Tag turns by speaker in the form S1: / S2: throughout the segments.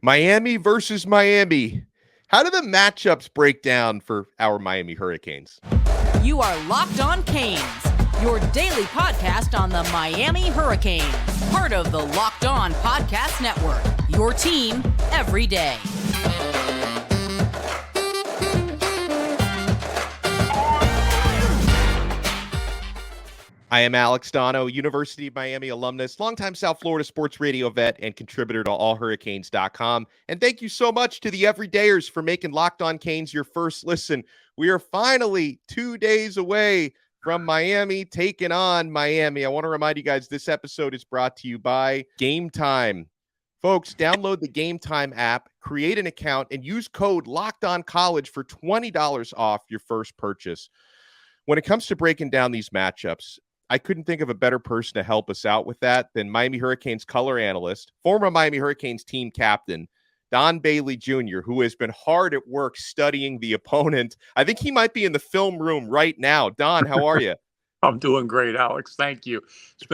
S1: Miami versus Miami. How do the matchups break down for our Miami Hurricanes?
S2: You are Locked On Canes, your daily podcast on the Miami Hurricanes, part of the Locked On Podcast Network, your team every day.
S1: I am Alex Donno, University of Miami alumnus, longtime South Florida sports radio vet, and contributor to allhurricanes.com. And thank you so much to the everydayers for making Locked On Canes your first listen. We are finally 2 days away from Miami taking on Miami. I want to remind you guys this episode is brought to you by GameTime. Folks, download the GameTime app, create an account, and use code LOCKEDONCollege for $20 off your first purchase. When it comes to breaking down these matchups, I couldn't think of a better person to help us out with that than Miami Hurricanes color analyst, former Miami Hurricanes team captain, Don Bailey Jr., who has been hard at work studying the opponent. I think he might be in the film room right now. Don, how are you?
S3: I'm doing great, Alex. Thank you. It's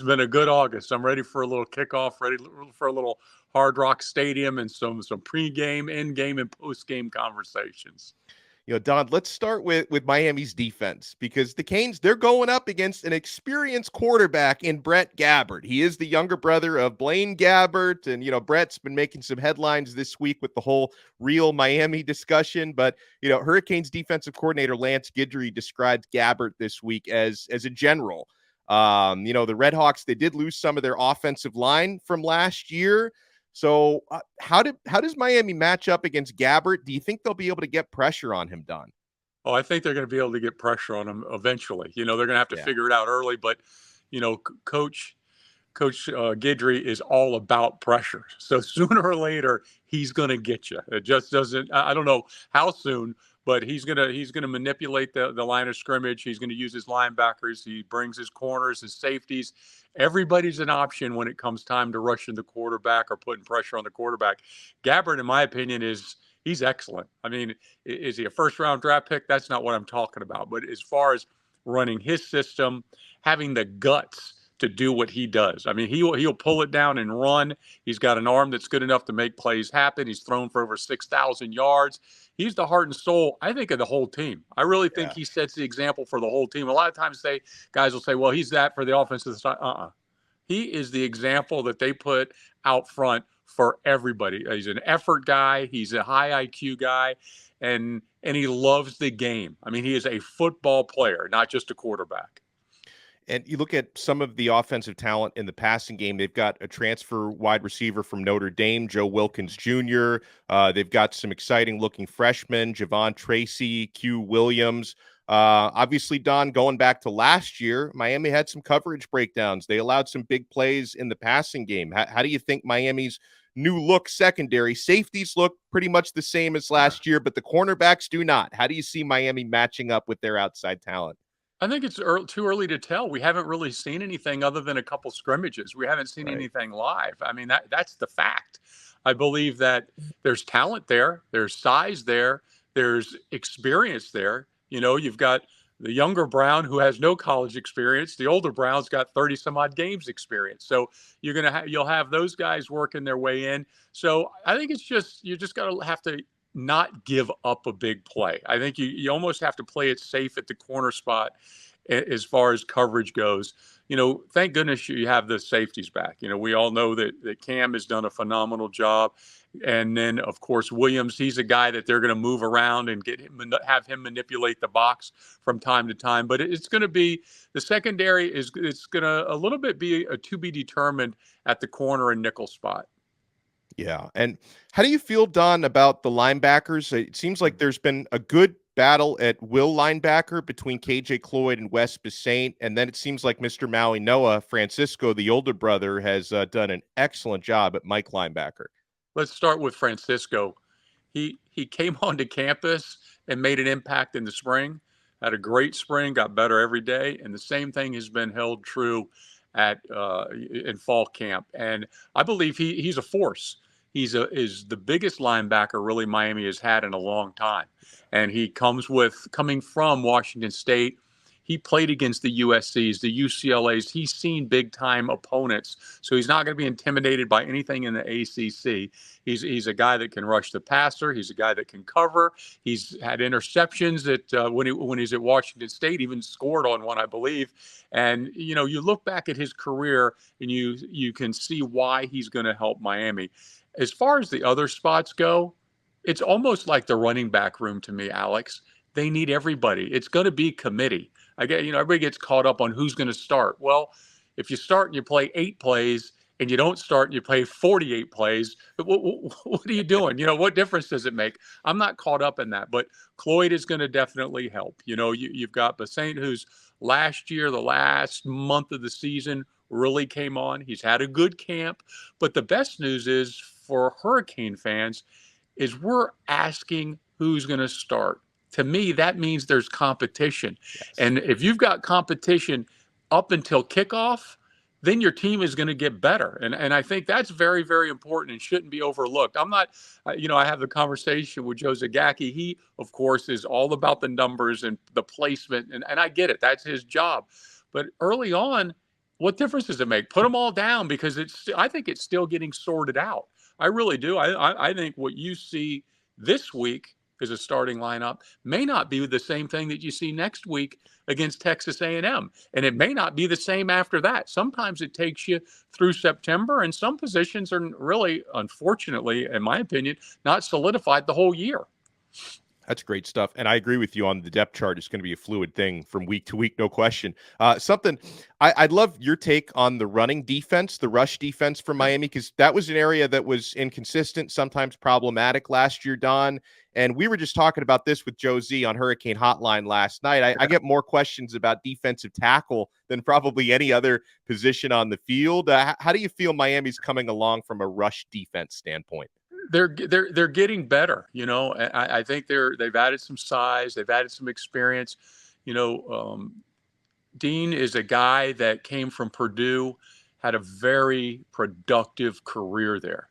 S3: been a good August. I'm ready for a little kickoff, ready for a little Hard Rock Stadium and some pregame, in-game, and post-game conversations.
S1: You know, Don, let's start with Miami's defense, because the Canes, they're going up against an experienced quarterback in Brett Gabbert. He is the younger brother of Blaine Gabbert, and, you know, Brett's been making some headlines this week with the whole real Miami discussion. But, you know, Hurricanes defensive coordinator Lance Guidry described Gabbert this week as a general. You know, the Redhawks, they did lose some of their offensive line from last year. So how does Miami match up against Gabbert? Do you think they'll be able to get pressure on him, Don?
S3: Oh, I think they're going to be able to get pressure on him eventually. You know, they're going to have to figure it out early. But, you know, Coach Guidry is all about pressure. So sooner or later, he's going to get you. It just doesn't. I don't know how soon, but he's gonna manipulate the line of scrimmage. He's going to use his linebackers. He brings his corners, his safeties. Everybody's an option when it comes time to rushing the quarterback or putting pressure on the quarterback. Gabbert, in my opinion, he's excellent. I mean, is he a first-round draft pick? That's not what I'm talking about. But as far as running his system, having the guts to do what he does. I mean, he'll pull it down and run. He's got an arm that's good enough to make plays happen. He's thrown for over 6,000 yards. He's the heart and soul, I think, of the whole team. I really think he sets the example for the whole team. A lot of times guys will say, well, he's that for the offensive side. He is the example that they put out front for everybody. He's an effort guy. He's a high IQ guy. And he loves the game. I mean, he is a football player, not just a quarterback.
S1: And you look at some of the offensive talent in the passing game. They've got a transfer wide receiver from Notre Dame, Joe Wilkins Jr. They've got some exciting-looking freshmen, Javon Tracy, Q Williams. Obviously, Don, going back to last year, Miami had some coverage breakdowns. They allowed some big plays in the passing game. How do you think Miami's new look secondary? Safeties look pretty much the same as last year, but the cornerbacks do not. How do you see Miami matching up with their outside talent?
S3: I think it's too early to tell. We haven't really seen anything other than a couple scrimmages. We haven't seen anything live. I mean, that's the fact. I believe that there's talent there. There's size there. There's experience there. You know, you've got the younger Brown who has no college experience. The older Brown's got 30 some odd games experience. So you'll have those guys working their way in. So I think you just got to have to not give up a big play. I think you almost have to play it safe at the corner spot as far as coverage goes. You know, thank goodness you have the safeties back. You know, we all know that Cam has done a phenomenal job. And then, of course, Williams, he's a guy that they're going to move around and have him manipulate the box from time to time. But it's going to be the secondary it's going to a little bit be to be determined at the corner and nickel spot.
S1: Yeah. And how do you feel, Don, about the linebackers? It seems like there's been a good battle at will linebacker between KJ Cloyd and Wes Besaint. And then it seems like Mr. Maui Noah, Francisco, the older brother, has done an excellent job at Mike linebacker.
S3: Let's start with Francisco. He came onto campus and made an impact in the spring, had a great spring, got better every day. And the same thing has been held true in fall camp. And I believe he's a force. Is the biggest linebacker really Miami has had in a long time. And he coming from Washington State. he played against the USCs, the UCLAs. He's seen big-time opponents, so he's not going to be intimidated by anything in the ACC. He's a guy that can rush the passer. He's a guy that can cover. He's had interceptions that when he's at Washington State, even scored on one, I believe. And, you look back at his career and you can see why he's going to help Miami. As far as the other spots go, it's almost like the running back room to me, Alex. They need everybody. It's going to be committee. Everybody gets caught up on who's going to start. Well, if you start and you play 8 plays and you don't start and you play 48 plays, what are you doing? What difference does it make? I'm not caught up in that, but Cloyd is going to definitely help. You've got Bassett, who's last year, the last month of the season, really came on. He's had a good camp, but the best news is for Hurricane fans is we're asking who's going to start. To me, that means there's competition. Yes. And if you've got competition up until kickoff, then your team is going to get better. And I think that's very, very important and shouldn't be overlooked. I'm not, I have the conversation with Joe Zagacki. He, of course, is all about the numbers and the placement. And I get it. That's his job. But early on, what difference does it make? Put them all down, because I think it's still getting sorted out. I really do. I think what you see this week as a starting lineup may not be the same thing that you see next week against Texas A&M. And it may not be the same after that. Sometimes it takes you through September, and some positions are really, unfortunately, in my opinion, not solidified the whole year.
S1: That's great stuff. And I agree with you on the depth chart. It's going to be a fluid thing from week to week, no question. Something I'd love your take on the running defense, the rush defense for Miami, because that was an area that was inconsistent, sometimes problematic last year, Don. And we were just talking about this with Joe Z on Hurricane Hotline last night. I get more questions about defensive tackle than probably any other position on the field. How do you feel Miami's coming along from a rush defense standpoint?
S3: They're getting better. I think they've added some size, they've added some experience. Dean is a guy that came from Purdue, had a very productive career there.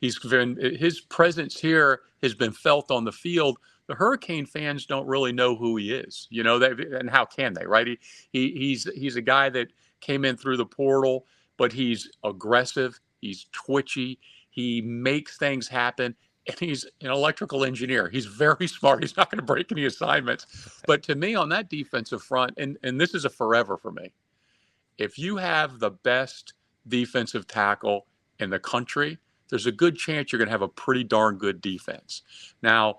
S3: His presence here has been felt on the field. The Hurricane fans don't really know who he is, and how can they, right? He's a guy that came in through the portal, but he's aggressive, he's twitchy, he makes things happen, and he's an electrical engineer. He's very smart. He's not going to break any assignments. But to me, on that defensive front, and this is a forever for me, if you have the best defensive tackle in the country, there's a good chance you're going to have a pretty darn good defense. Now,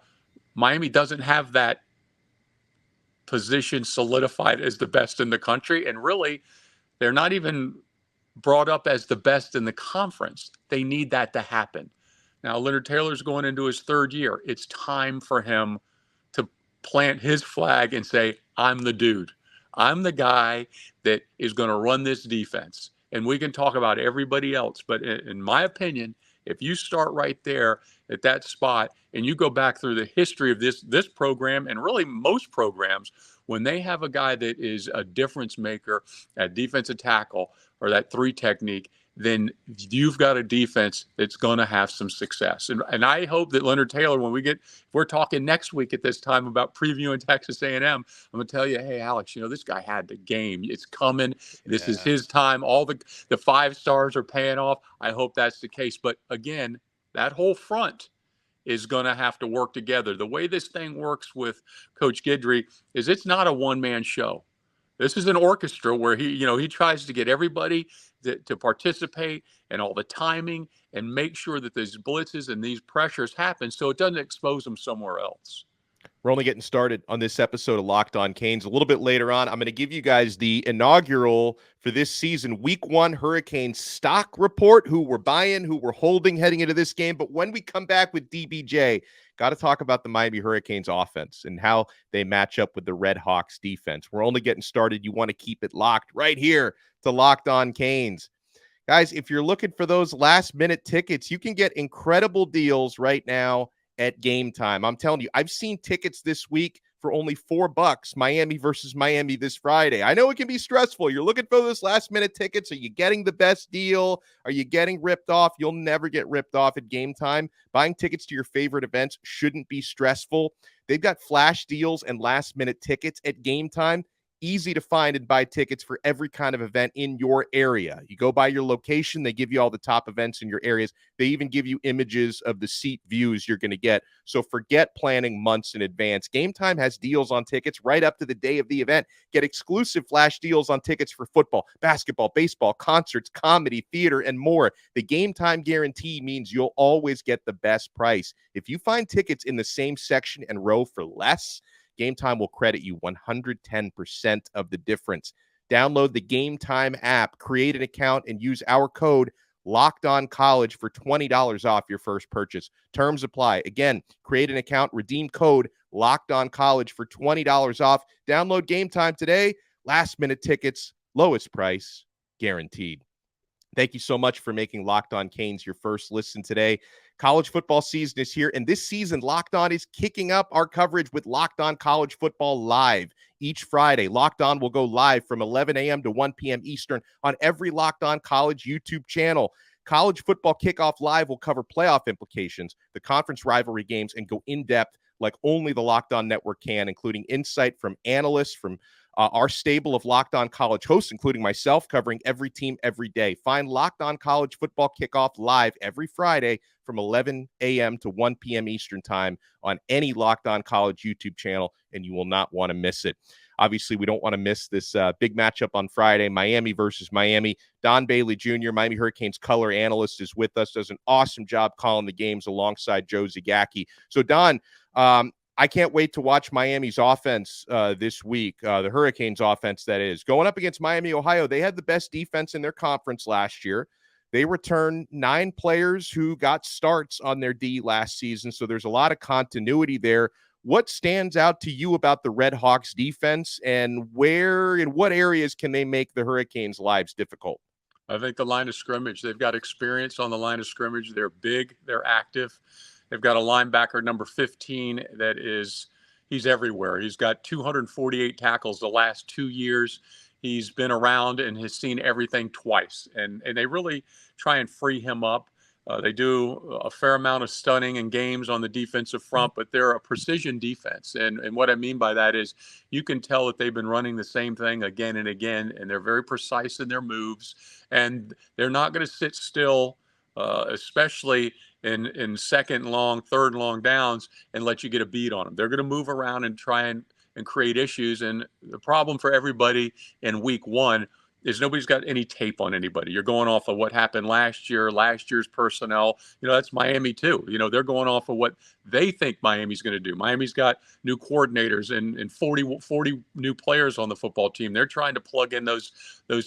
S3: Miami doesn't have that position solidified as the best in the country, and really, they're not even brought up as the best in the conference. They need that to happen. Now, Leonard Taylor's going into his 3rd year. It's time for him to plant his flag and say, I'm the dude. I'm the guy that is going to run this defense. And we can talk about everybody else, but in my opinion, if you start right there at that spot and you go back through the history of this program, and really most programs, when they have a guy that is a difference maker at defensive tackle or that 3 technique, then you've got a defense that's going to have some success. And I hope that Leonard Taylor, when we're talking next week at this time about previewing Texas A&M, I'm going to tell you, hey, Alex, this guy had the game. It's coming. This is his time. All the 5 stars are paying off. I hope that's the case. But again, that whole front is going to have to work together. The way this thing works with Coach Guidry is it's not a one-man show. This is an orchestra where he tries to get everybody to participate, and all the timing, and make sure that these blitzes and these pressures happen so it doesn't expose them somewhere else.
S1: We're only getting started on this episode of Locked On Canes. A little bit later on, I'm going to give you guys the inaugural for this season, Week 1 Hurricane stock report, who we're buying, who we're holding heading into this game. But when we come back with DBJ, got to talk about the Miami Hurricanes offense and how they match up with the Redhawks defense. We're only getting started. You want to keep it locked right here to Locked On Canes. Guys, if you're looking for those last-minute tickets, you can get incredible deals right now at GameTime. I'm telling you, I've seen tickets this week for only $4. Miami versus Miami this Friday. I know it can be stressful. You're looking for those last-minute tickets. Are you getting the best deal? Are you getting ripped off? You'll never get ripped off at GameTime. Buying tickets to your favorite events shouldn't be stressful. They've got flash deals and last-minute tickets at GameTime. easy to find and buy tickets for every kind of event in your area. You go by your location, they give you all the top events in your areas. They even give you images of the seat views you're going to get. So forget planning months in advance. GameTime has deals on tickets right up to the day of the event. Get exclusive flash deals on tickets for football, basketball, baseball, concerts, comedy, theater, and more. The GameTime guarantee means you'll always get the best price. If you find tickets in the same section and row for less, GameTime will credit you 110% of the difference. Download the GameTime app, create an account, and use our code LOCKEDONCollege for $20 off your first purchase. Terms apply. Again, create an account, redeem code LOCKEDONCollege for $20 off. Download GameTime today. Last-minute tickets, lowest price, guaranteed. Thank you so much for making Locked On Canes your first listen today. College football season is here, and this season, Locked On is kicking up our coverage with Locked On College Football Live. Each Friday, Locked On will go live from 11 a.m. to 1 p.m. Eastern on every Locked On College YouTube channel. College Football Kickoff Live will cover playoff implications, the conference rivalry games, and go in-depth like only the Locked On Network can, including insight from analysts, from our stable of Locked On College hosts, including myself, covering every team every day. Find Locked On College Football Kickoff live every Friday from 11 a.m. to 1 p.m. Eastern Time on any Locked On College YouTube channel, and you will not want to miss it. Obviously, we don't want to miss this big matchup on Friday, Miami versus Miami. Don Bailey Jr., Miami Hurricanes color analyst, is with us, does an awesome job calling the games alongside Joe Zagacki. So, Don, I can't wait to watch Miami's offense this week, the Hurricanes offense, that is. Going up against Miami, Ohio, they had the best defense in their conference last year. They returned 9 players who got starts on their D last season, so there's a lot of continuity there. What stands out to you about the Redhawks defense, and where, in what areas can they make the Hurricanes' lives difficult?
S3: I think the line of scrimmage. They've got experience on the line of scrimmage. They're big. They're active. They've got a linebacker, number 15, he's everywhere. He's got 248 tackles the last 2 years. He's been around and has seen everything twice. And they really try and free him up. They do a fair amount of stunning in games on the defensive front, but they're a precision defense. And what I mean by that is you can tell that they've been running the same thing again and again, and they're very precise in their moves. And they're not going to sit still, especially in second and long, third and long downs, and let you get a beat on them. They're going to move around and try and create issues. And the problem for everybody in week one is nobody's got any tape on anybody. You're going off of what happened last year's personnel. That's Miami too. They're going off of what they think Miami's going to do. Miami's got new coordinators and 40 new players on the football team. They're trying to plug in those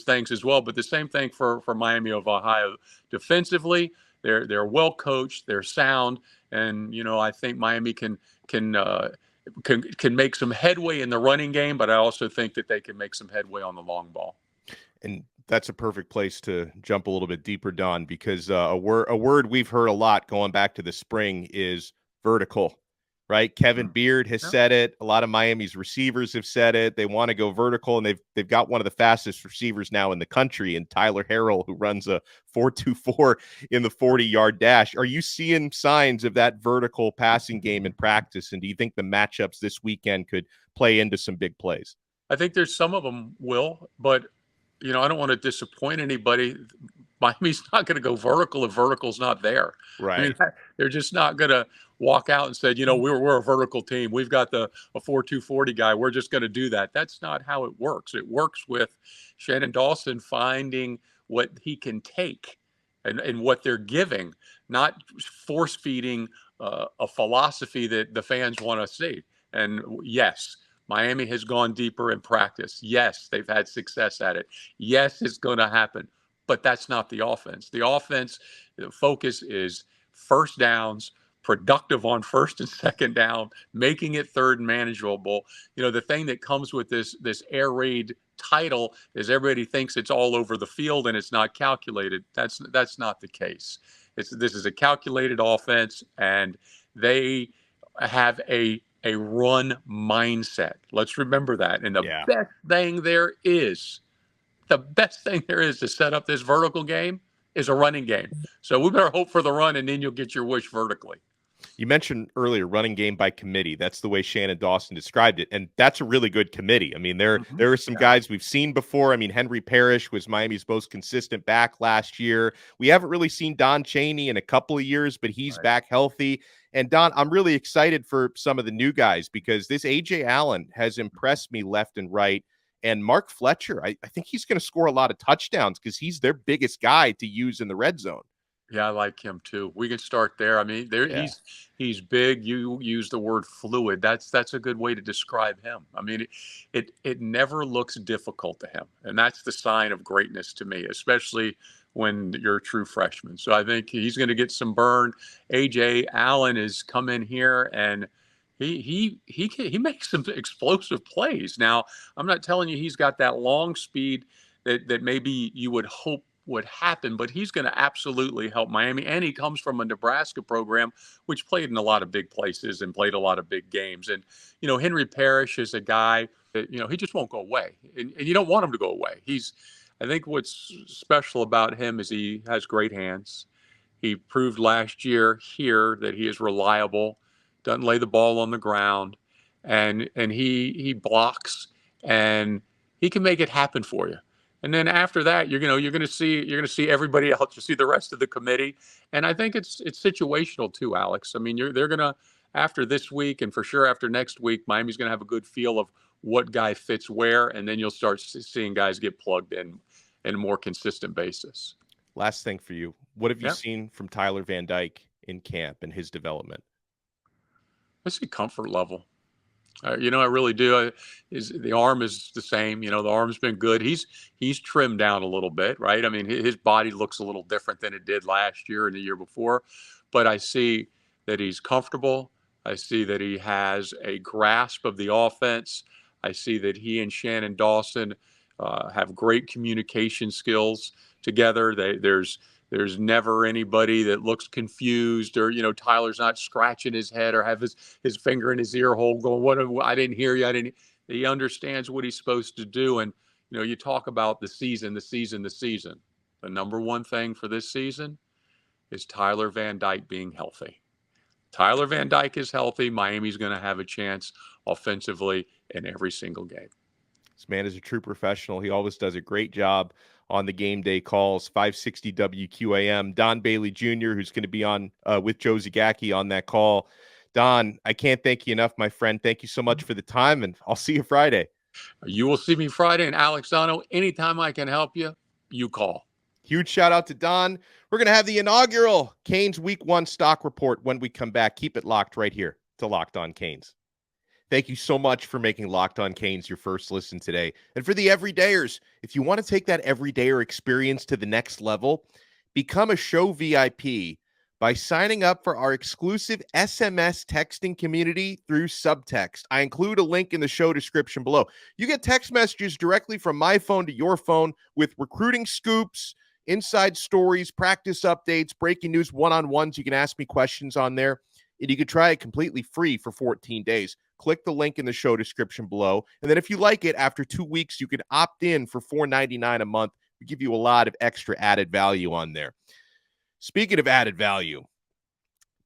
S3: things as well. But the same thing for Miami of Ohio. Defensively, they're well coached, they're sound, and I think Miami can make some headway in the running game, but I also think that they can make some headway on the long ball.
S1: And that's a perfect place to jump a little bit deeper, Don, because a word we've heard a lot going back to the spring is vertical, right? Kevin Beard has said it. A lot of Miami's receivers have said it. They want to go vertical, and they've got one of the fastest receivers now in the country, and Tyler Harrell, who runs a 4.24 in the 40-yard dash. Are you seeing signs of that vertical passing game in practice, and do you think the matchups this weekend could play into some big plays?
S3: I think there's some of them will, but I don't want to disappoint anybody. Miami's not going to go vertical if vertical's not there.
S1: Right.
S3: I mean, they're just not going to walk out and say, we're a vertical team. We've got a 4.240 guy. We're just going to do that. That's not how it works. It works with Shannon Dawson finding what he can take and what they're giving, not force feeding a philosophy that the fans want to see. And yes, Miami has gone deeper in practice. Yes, they've had success at it. Yes, it's going to happen. But that's not the offense. The offense, the focus is first downs, productive on first and second down, making it third and manageable. The thing that comes with this air raid title is everybody thinks it's all over the field and it's not calculated. That's not the case. This is a calculated offense, and they have a run mindset. Let's remember that. And the best thing there is to set up this vertical game is a running game. So we better hope for the run, and then you'll get your wish vertically.
S1: You mentioned earlier running game by committee. That's the way Shannon Dawson described it, and that's a really good committee. I mean, there are some guys we've seen before. I mean, Henry Parrish was Miami's most consistent back last year. We haven't really seen Don Chaney in a couple of years, but he's back healthy. And Don, I'm really excited for some of the new guys because this A.J. Allen has impressed me left and right. And Mark Fletcher, I think he's going to score a lot of touchdowns because he's their biggest guy to use in the red zone.
S3: Yeah, I like him too. We can start there. I mean, he's big. You use the word fluid. That's a good way to describe him. I mean, it never looks difficult to him, and that's the sign of greatness to me, especially when you're a true freshman. So I think he's going to get some burn. AJ Allen has come in here and he makes some explosive plays. Now, I'm not telling you he's got that long speed that maybe you would hope would happen, but he's going to absolutely help Miami. And he comes from a Nebraska program, which played in a lot of big places and played a lot of big games. And, Henry Parrish is a guy that, he just won't go away. And you don't want him to go away. I think what's special about him is he has great hands. He proved last year here that he is reliable, doesn't lay the ball on the ground, and he blocks, and he can make it happen for you. And then after that, you're going to see everybody else. You see the rest of the committee, and I think it's situational too, Alex. I mean, they're going to, after this week and for sure after next week, Miami's going to have a good feel of what guy fits where, and then you'll start seeing guys get plugged in a more consistent basis.
S1: Last thing for you, what have you seen from Tyler Van Dyke in camp and his development?
S3: I see comfort level. I really do. The arm is the same. The arm's been good. He's trimmed down a little bit, right? I mean, his body looks a little different than it did last year and the year before. But I see that he's comfortable. I see that he has a grasp of the offense. I see that he and Shannon Dawson have great communication skills together. There's never anybody that looks confused or, Tyler's not scratching his head or have his finger in his ear hole going, what, I didn't hear you. He understands what he's supposed to do. And, you talk about the season. The number one thing for this season is Tyler Van Dyke being healthy. Tyler Van Dyke is healthy. Miami's going to have a chance offensively in every single game.
S1: This man is a true professional. He always does a great job on the game day calls. 560 WQAM. Don Bailey Jr., who's going to be on with Joe Zagacki on that call. Don, I can't thank you enough, my friend. Thank you so much for the time, and I'll see you Friday.
S3: You will see me Friday. And Alex Donno, anytime I can help you, you call.
S1: Huge shout out to Don. We're going to have the inaugural Canes Week 1 stock report when we come back. Keep it locked right here to Locked On Canes. Thank you so much for making Locked On Canes your first listen today. And for the everydayers, if you want to take that everydayer experience to the next level, become a show VIP by signing up for our exclusive SMS texting community through Subtext. I include a link in the show description below. You get text messages directly from my phone to your phone with recruiting scoops, inside stories, practice updates, breaking news, one-on-ones. You can ask me questions on there, and you can try it completely free for 14 days. Click the link in the show description below. And then if you like it, after 2 weeks, you can opt in for $4.99 a month. We give you a lot of extra added value on there. Speaking of added value,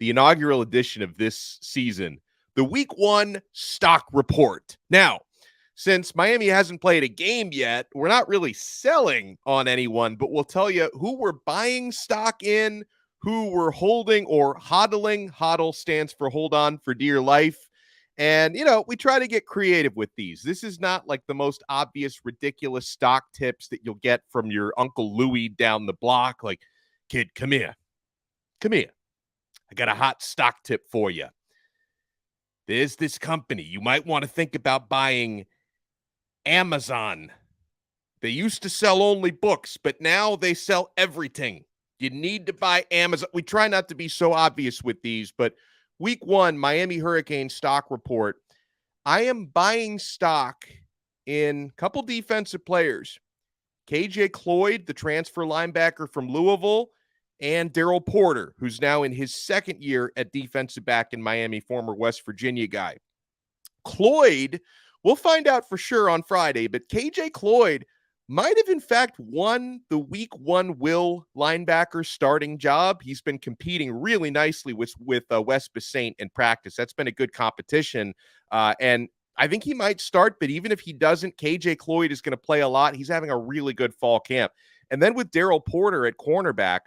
S1: the inaugural edition of this season, the Week 1 stock report. Now, since Miami hasn't played a game yet, we're not really selling on anyone, but we'll tell you who we're buying stock in, who we're holding or hodling. Hodl stands for hold on for dear life. And, we try to get creative with these. This is not like the most obvious, ridiculous stock tips that you'll get from your Uncle Louie down the block. Like, kid, come here. I got a hot stock tip for you. There's this company. You might want to think about buying Amazon. They used to sell only books, but now they sell everything. You need to buy Amazon. We try not to be so obvious with these, but Week 1, Miami Hurricane stock report. I am buying stock in a couple defensive players. KJ Cloyd, the transfer linebacker from Louisville, and Daryl Porter, who's now in his second year at defensive back in Miami, former West Virginia guy. Cloyd, we'll find out for sure on Friday, but KJ Cloyd might have in fact won the week 1 Will linebacker starting job. He's been competing really nicely with West Basaint in practice. That's been a good competition. And I think he might start, but even if he doesn't, KJ Cloyd is going to play a lot. He's having a really good fall camp. And then with Daryl Porter at cornerback,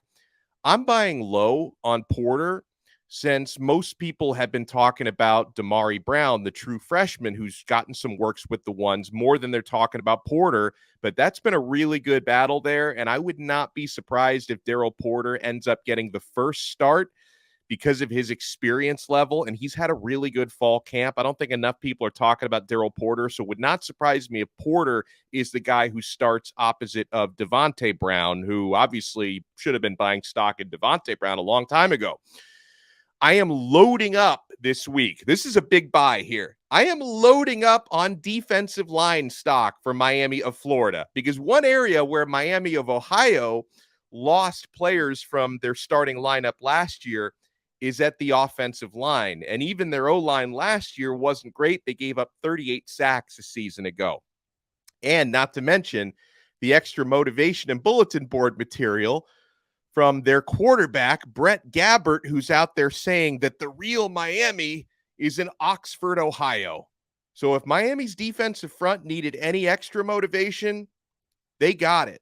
S1: I'm buying low on Porter since most people have been talking about Damari Brown, the true freshman who's gotten some works with the ones more than they're talking about Porter. But that's been a really good battle there. And I would not be surprised if Daryl Porter ends up getting the first start because of his experience level. And he's had a really good fall camp. I don't think enough people are talking about Daryl Porter. So it would not surprise me if Porter is the guy who starts opposite of Devontae Brown, who obviously should have been buying stock in Devontae Brown a long time ago. I am loading up this week. This is a big buy here. I am loading up on defensive line stock for Miami of Florida because one area where Miami of Ohio lost players from their starting lineup last year is at the offensive line. And even their O-line last year wasn't great. They gave up 38 sacks a season ago. And not to mention the extra motivation and bulletin board material from their quarterback, Brett Gabbert, who's out there saying that the real Miami is in Oxford, Ohio. So if Miami's defensive front needed any extra motivation, they got it.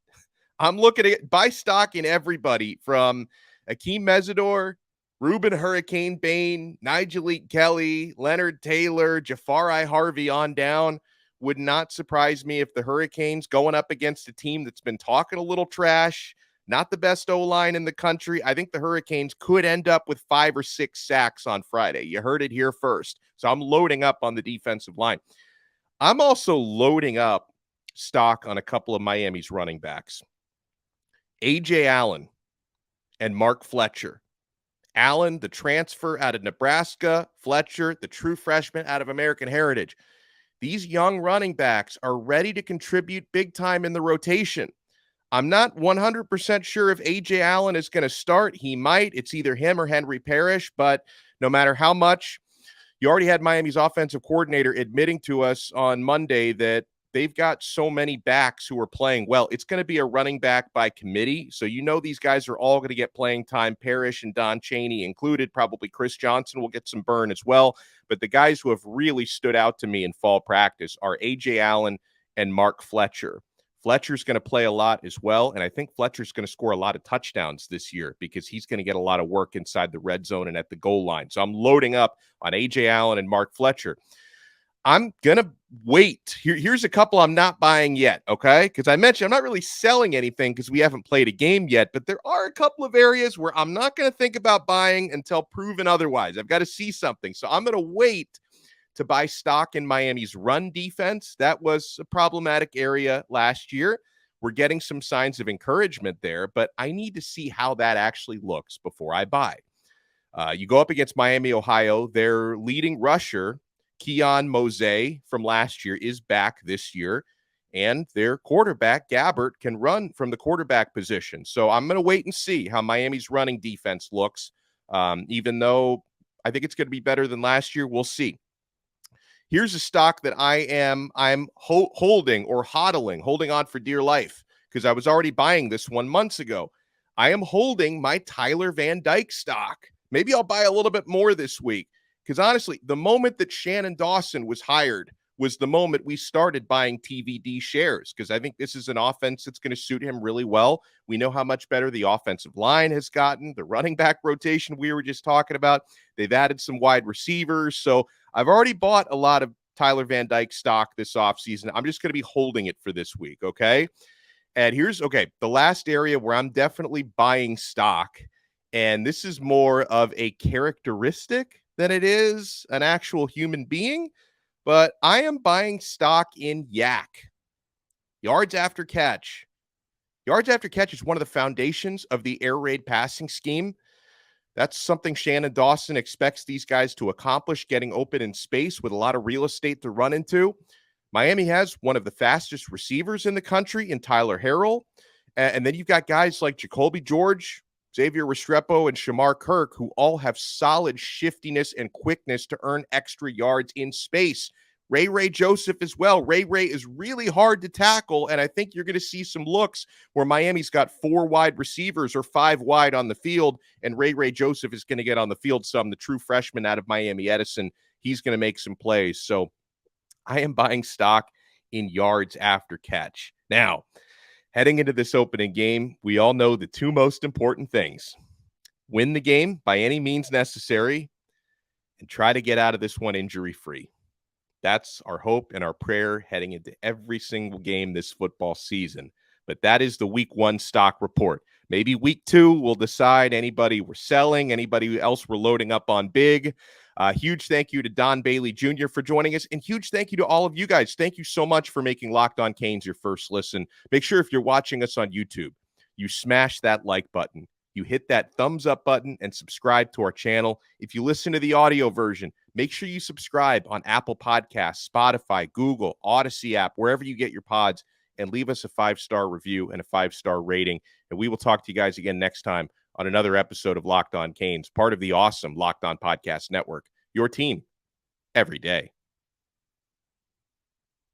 S1: I'm looking at buy stock in everybody from Akheem Mesidor, Reuben Bain, Nyjalik Kelly, Leonard Taylor, Jafari Harvey on down. Would not surprise me if the Hurricanes going up against a team that's been talking a little trash, not the best O-line in the country. I think the Hurricanes could end up with 5 or 6 sacks on Friday. You heard it here first. So I'm loading up on the defensive line. I'm also loading up stock on a couple of Miami's running backs. A.J. Allen and Mark Fletcher. Allen, the transfer out of Nebraska. Fletcher, the true freshman out of American Heritage. These young running backs are ready to contribute big time in the rotation. I'm not 100% sure if A.J. Allen is going to start. He might. It's either him or Henry Parrish, but no matter how much, you already had Miami's offensive coordinator admitting to us on Monday that they've got so many backs who are playing well. It's going to be a running back by committee. So you know these guys are all going to get playing time, Parrish and Don Chaney included. Probably Chris Johnson will get some burn as well. But the guys who have really stood out to me in fall practice are A.J. Allen and Mark Fletcher. Fletcher's going to play a lot as well, and I think Fletcher's going to score a lot of touchdowns this year because he's going to get a lot of work inside the red zone and at the goal line. So I'm loading up on A.J. Allen and Mark Fletcher. I'm going to wait. Here's a couple I'm not buying yet, okay? Because I mentioned I'm not really selling anything because we haven't played a game yet, but there are a couple of areas where I'm not going to think about buying until proven otherwise. I've got to see something. So I'm going to wait to buy stock in Miami's run defense. That was a problematic area last year. We're getting some signs of encouragement there, but I need to see how that actually looks before I buy. You go up against Miami, Ohio. Their leading rusher, Keon Mose from last year, is back this year, and their quarterback, Gabbert, can run from the quarterback position. So I'm going to wait and see how Miami's running defense looks. Even though I think it's going to be better than last year, we'll see. Here's a stock that I'm holding or holding on for dear life because I was already buying this one months ago. I am holding my Tyler Van Dyke stock. Maybe I'll buy a little bit more this week because honestly, the moment that Shannon Dawson was hired was the moment we started buying TVD shares because I think this is an offense that's going to suit him really well. We know how much better the offensive line has gotten, the running back rotation we were just talking about. They've added some wide receivers. So I've already bought a lot of Tyler Van Dyke stock this offseason. I'm just going to be holding it for this week, okay? And here's, the last area where I'm definitely buying stock, and this is more of a characteristic than it is an actual human being, but I am buying stock in Yak. Yards after catch. Yards after catch is one of the foundations of the air raid passing scheme. That's something Shannon Dawson expects these guys to accomplish, getting open in space with a lot of real estate to run into. Miami has one of the fastest receivers in the country in Tyler Harrell. And then you've got guys like Jacolby George, Xavier Restrepo, and Shamar Kirk, who all have solid shiftiness and quickness to earn extra yards in space. Ray Joseph as well. Ray is really hard to tackle, and I think you're going to see some looks where Miami's got 4 wide receivers or 5 wide on the field, and Ray Joseph is going to get on the field some. The true freshman out of Miami Edison, he's going to make some plays. So I am buying stock in yards after catch. Now, heading into this opening game, we all know the 2 most important things. Win the game by any means necessary and try to get out of this one injury-free. That's our hope and our prayer heading into every single game this football season. But that is the week 1 stock report. Maybe week 2 we'll decide anybody we're selling, anybody else we're loading up on big. Huge thank you to Don Bailey Jr. for joining us, and huge thank you to all of you guys. Thank you so much for making Locked On Canes your first listen. Make sure if you're watching us on YouTube, you smash that like button. You hit that thumbs up button and subscribe to our channel. If you listen to the audio version, make sure you subscribe on Apple Podcasts, Spotify, Google, Odyssey app, wherever you get your pods, and leave us a 5-star review and a 5-star rating. And we will talk to you guys again next time on another episode of Locked On Canes, part of the awesome Locked On Podcast Network, your team every day.